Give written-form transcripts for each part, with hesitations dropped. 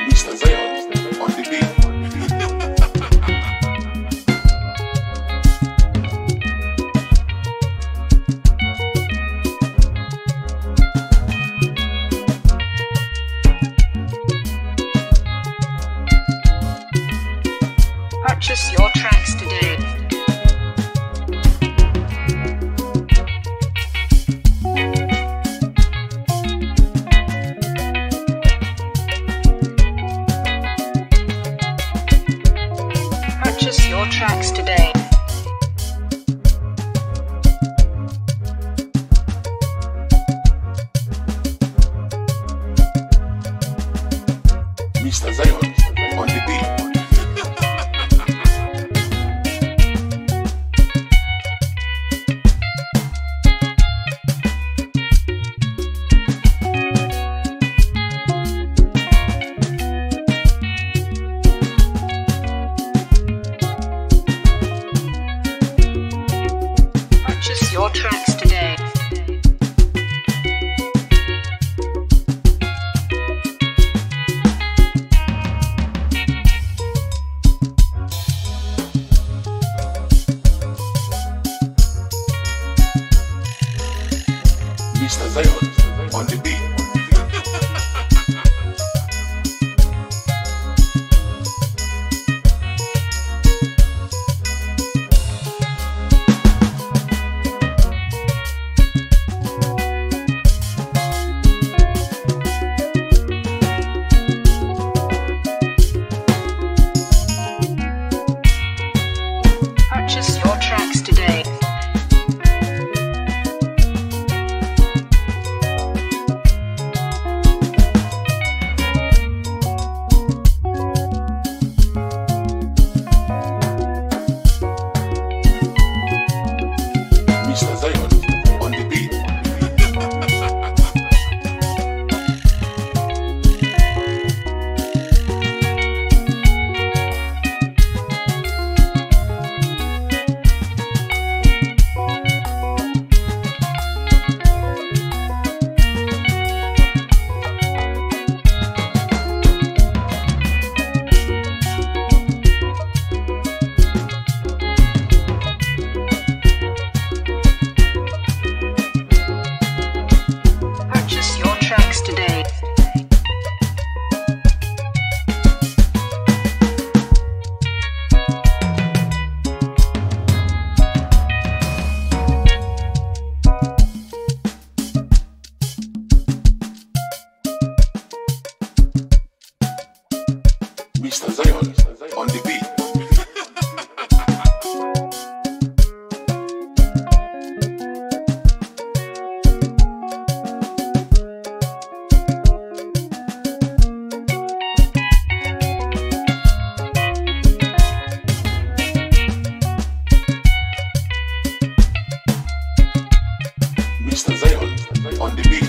Mr. Zion on the beat. Purchase your tracks today. Purchase your tracks today. Mr. Zion on the beat. Purchase your tracks today. Mr. Zion on the beat. Purchase your tracks today. Mr. Zion on the beat. Purchase your tracks today. Mr. Zion on the beat. Mr. Zion on the beat.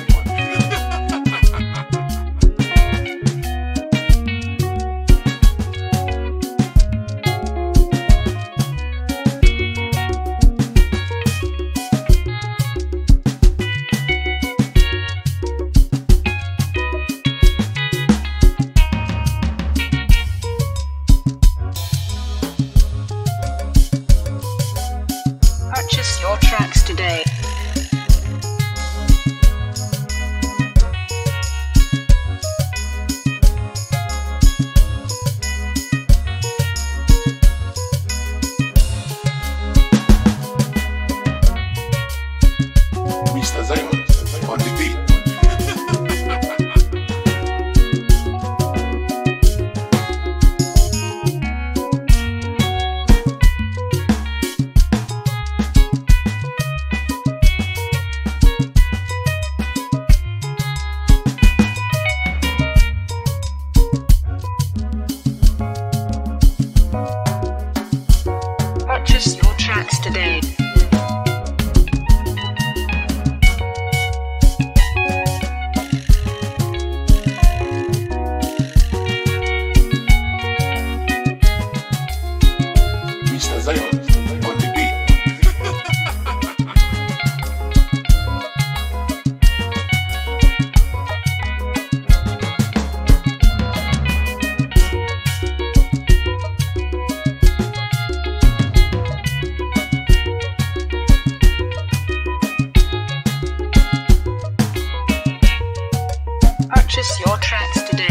Purchase your tracks today. Mr. Zion on the beat. Purchase your tracks today.